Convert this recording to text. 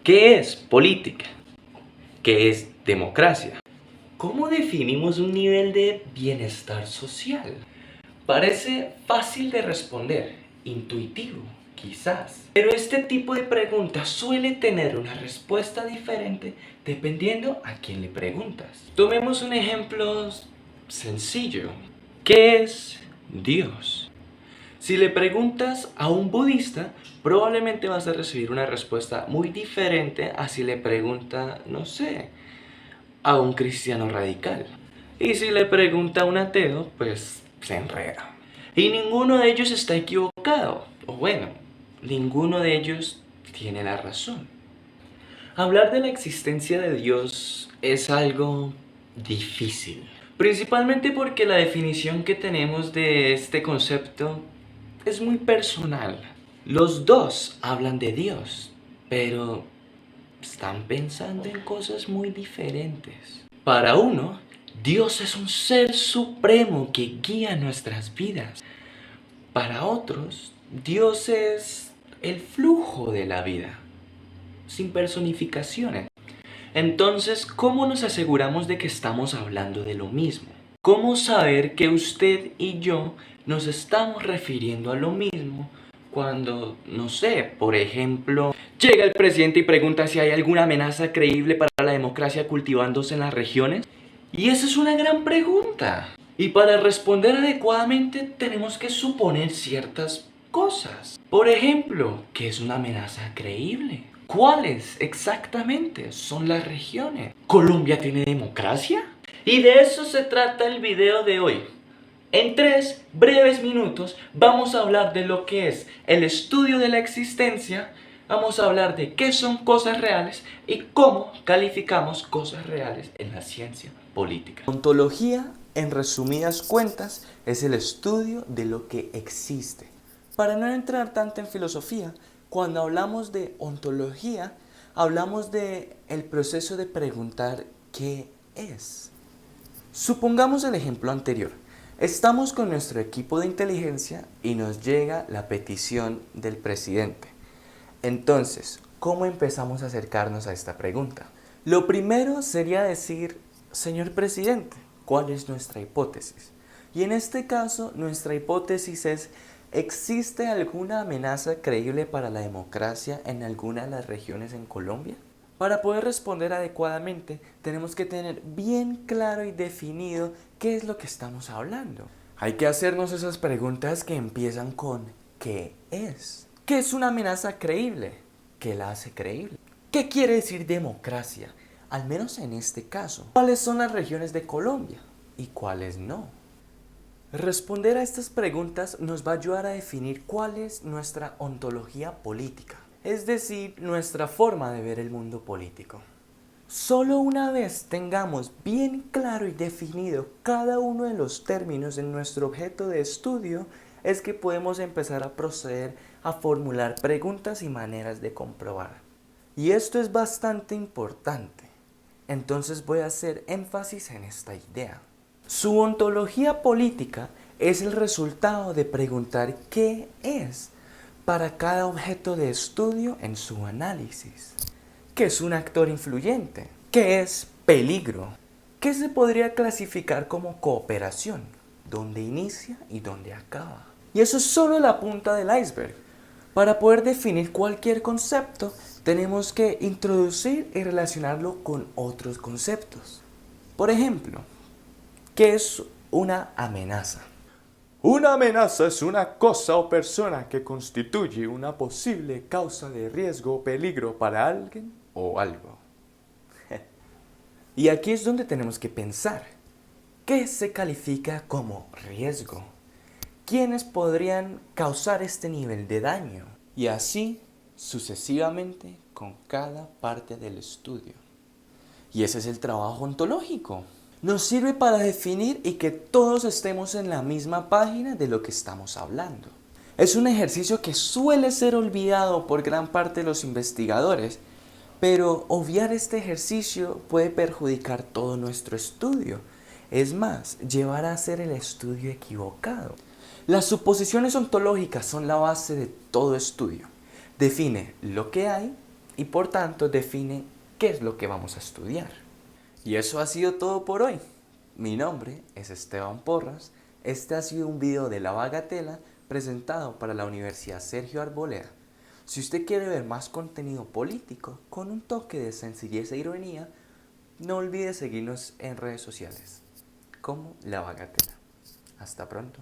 ¿Qué es política? ¿Qué es democracia? ¿Cómo definimos un nivel de bienestar social? Parece fácil de responder, intuitivo, quizás. Pero este tipo de preguntas suele tener una respuesta diferente dependiendo a quién le preguntas. Tomemos un ejemplo sencillo. ¿Qué es Dios? Si le preguntas a un budista, probablemente vas a recibir una respuesta muy diferente a si le pregunta, no sé, a un cristiano radical. Y si le pregunta a un ateo, pues se enreda. Y ninguno de ellos está equivocado. O bueno, ninguno de ellos tiene la razón. Hablar de la existencia de Dios es algo difícil. Principalmente porque la definición que tenemos de este concepto es muy personal. Los dos hablan de Dios, pero están pensando en cosas muy diferentes. Para uno, Dios es un ser supremo que guía nuestras vidas. Para otros, Dios es el flujo de la vida, sin personificaciones. Entonces, ¿cómo nos aseguramos de que estamos hablando de lo mismo? ¿Cómo saber que usted y yo nos estamos refiriendo a lo mismo cuando, no sé, por ejemplo, llega el presidente y pregunta si hay alguna amenaza creíble para la democracia cultivándose en las regiones? Y esa es una gran pregunta. Y para responder adecuadamente tenemos que suponer ciertas cosas. Por ejemplo, ¿qué es una amenaza creíble? ¿Cuáles exactamente son las regiones? ¿Colombia tiene democracia? Y de eso se trata el video de hoy. En 3 breves minutos vamos a hablar de lo que es el estudio de la existencia, vamos a hablar de qué son cosas reales y cómo calificamos cosas reales en la ciencia política. Ontología, en resumidas cuentas, es el estudio de lo que existe. Para no entrar tanto en filosofía, cuando hablamos de ontología, hablamos de el proceso de preguntar qué es. Supongamos el ejemplo anterior. Estamos con nuestro equipo de inteligencia y nos llega la petición del presidente. Entonces, ¿cómo empezamos a acercarnos a esta pregunta? Lo primero sería decir, señor presidente, ¿cuál es nuestra hipótesis? Y en este caso, nuestra hipótesis es, ¿existe alguna amenaza creíble para la democracia en alguna de las regiones en Colombia? Para poder responder adecuadamente, tenemos que tener bien claro y definido qué es lo que estamos hablando. Hay que hacernos esas preguntas que empiezan con ¿qué es? ¿Qué es una amenaza creíble? ¿Qué la hace creíble? ¿Qué quiere decir democracia? Al menos en este caso. ¿Cuáles son las regiones de Colombia y cuáles no? Responder a estas preguntas nos va a ayudar a definir cuál es nuestra ontología política, es decir, nuestra forma de ver el mundo político. Solo una vez tengamos bien claro y definido cada uno de los términos en nuestro objeto de estudio, es que podemos empezar a proceder a formular preguntas y maneras de comprobar. Y esto es bastante importante, entonces voy a hacer énfasis en esta idea. Su ontología política es el resultado de preguntar qué es para cada objeto de estudio en su análisis. ¿Qué es un actor influyente? ¿Qué es peligro? ¿Qué se podría clasificar como cooperación? ¿Dónde inicia y dónde acaba? Y eso es solo la punta del iceberg. Para poder definir cualquier concepto, tenemos que introducir y relacionarlo con otros conceptos. Por ejemplo, ¿qué es una amenaza? Una amenaza es una cosa o persona que constituye una posible causa de riesgo o peligro para alguien o algo. Y aquí es donde tenemos que pensar. ¿Qué se califica como riesgo? ¿Quiénes podrían causar este nivel de daño? Y así sucesivamente con cada parte del estudio. Y ese es el trabajo ontológico. Nos sirve para definir y que todos estemos en la misma página de lo que estamos hablando. Es un ejercicio que suele ser olvidado por gran parte de los investigadores, pero obviar este ejercicio puede perjudicar todo nuestro estudio. Es más, llevar a hacer el estudio equivocado. Las suposiciones ontológicas son la base de todo estudio. Define lo que hay y por tanto define qué es lo que vamos a estudiar. Y eso ha sido todo por hoy. Mi nombre es Esteban Porras. Este ha sido un video de La Bagatela presentado para la Universidad Sergio Arboleda. Si usted quiere ver más contenido político con un toque de sencillez e ironía, no olvide seguirnos en redes sociales como La Bagatela. Hasta pronto.